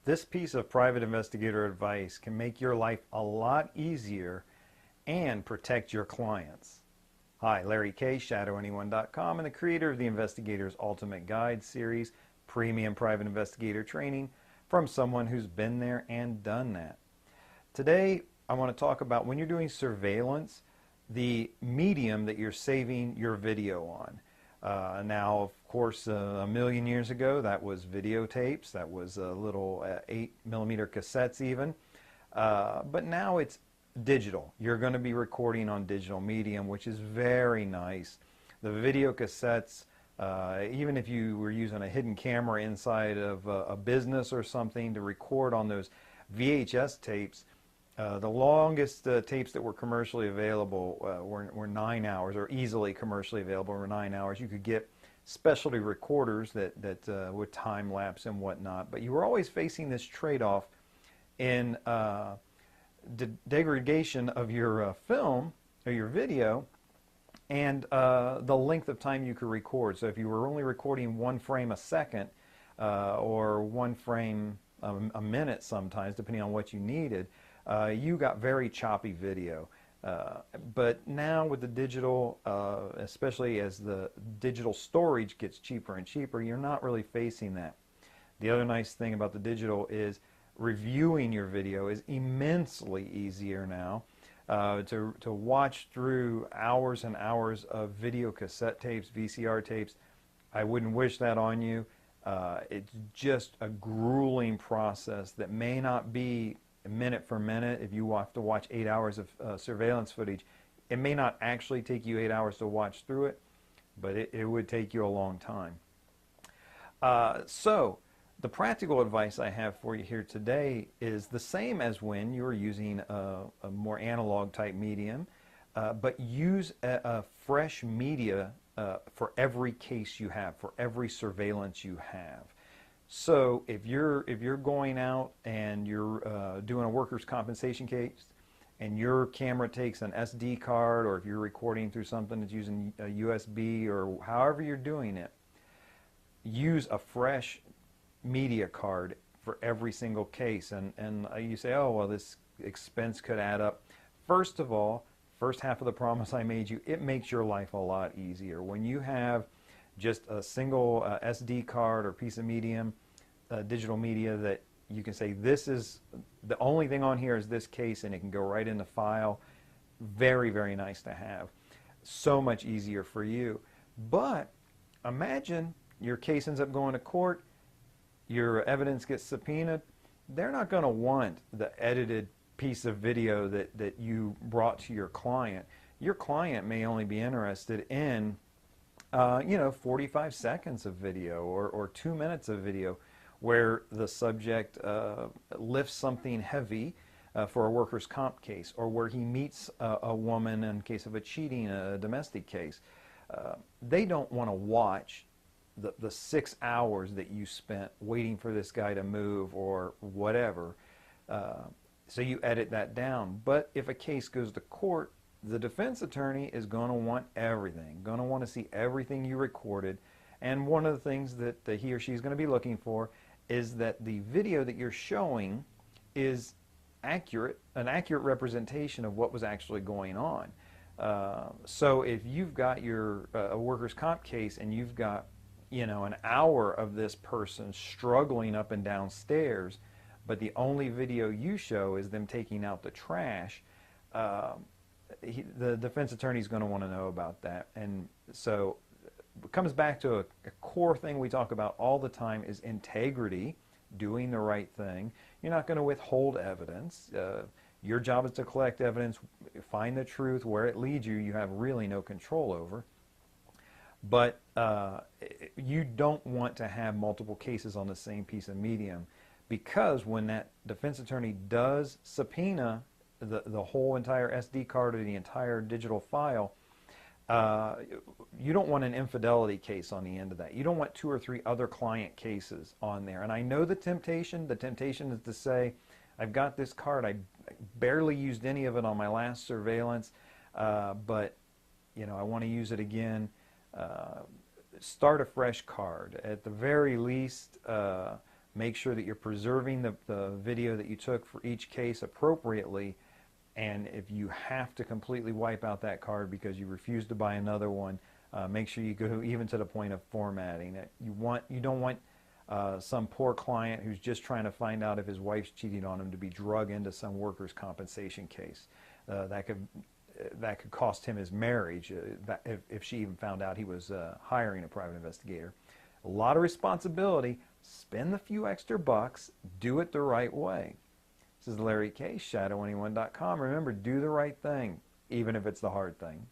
This piece of private investigator advice can make your life a lot easier and protect your clients. Hi, Larry K, ShadowAnyone.com, and the creator of the Investigator's Ultimate Guide series, Premium Private Investigator Training from someone who's been there and done that. Today, I want to talk about when you're doing surveillance, the medium that you're saving your video on. Now, of course, a million years ago, that was videotapes. That was little 8mm cassettes even. But now it's digital. You're going to be recording on digital medium, which is very nice. The video cassettes, even if you were using a hidden camera inside of a business or something to record on those VHS tapes, the longest tapes that were commercially available were 9 hours, or easily commercially available were 9 hours. You could get specialty recorders that would time lapse and whatnot, but you were always facing this trade-off in degradation of your film or your video and the length of time you could record. So if you were only recording 1 frame a second or 1 frame a minute sometimes, depending on what you needed, you got very choppy video. But now with the digital, especially as the digital storage gets cheaper and cheaper, you're not really facing that. The other nice thing about the digital is reviewing your video is immensely easier now. To watch through hours and hours of video cassette tapes, VCR tapes, I wouldn't wish that on you. It's just a grueling process that may not be minute for minute. If you have to watch 8 hours of surveillance footage, it may not actually take you 8 hours to watch through it, but it would take you a long time. So the practical advice I have for you here today is the same as when you were using a more analog type medium, but use a fresh media for every case you have, for every surveillance you have. So if you're going out and you're doing a workers' compensation case and your camera takes an SD card, or if you're recording through something that's using a USB, or however you're doing it, use a fresh media card for every single case. And you say, oh, well, this expense could add up. First of all, first half of the promise I made you, it makes your life a lot easier. When you have just a single SD card or piece of medium, digital media, that you can say, this is the only thing on here is this case, and it can go right in the file. Very, very nice to have. So much easier for you. But imagine your case ends up going to court, your evidence gets subpoenaed. They're not going to want the edited piece of video that you brought to your client. Your client may only be interested in 45 seconds of video or 2 minutes of video where the subject lifts something heavy for a workers' comp case, or where he meets a woman in case of a cheating, a domestic case. They don't want to watch the 6 hours that you spent waiting for this guy to move or whatever. So you edit that down. But if a case goes to court, the defense attorney is going to want everything, going to want to see everything you recorded. And one of the things that he or she is going to be looking for is that the video that you're showing is accurate, an accurate representation of what was actually going on. So if you've got your a workers' comp case and you've got an hour of this person struggling up and down stairs, but the only video you show is them taking out the trash, the defense attorney is going to want to know about that. And so it comes back to a core thing we talk about all the time is integrity, doing the right thing. You're not going to withhold evidence. Your job is to collect evidence, find the truth. Where it leads you, you have really no control over. But you don't want to have multiple cases on the same piece of medium, because when that defense attorney does subpoena the whole entire SD card or the entire digital file, you don't want an infidelity case on the end of that. You don't want 2 or 3 other client cases on there. And I know the temptation is to say, I've got this card, I barely used any of it on my last surveillance, but I want to use it again. Start a fresh card. At the very least, Make sure that you're preserving the video that you took for each case appropriately. And if you have to completely wipe out that card because you refuse to buy another one, make sure you go even to the point of formatting it. You don't want some poor client who's just trying to find out if his wife's cheating on him to be drug into some workers' compensation case. That could cost him his marriage if she even found out he was hiring a private investigator. A lot of responsibility. Spend the few extra bucks. Do it the right way. This is Larry K, ShadowAnyone.com. Remember, do the right thing, even if it's the hard thing.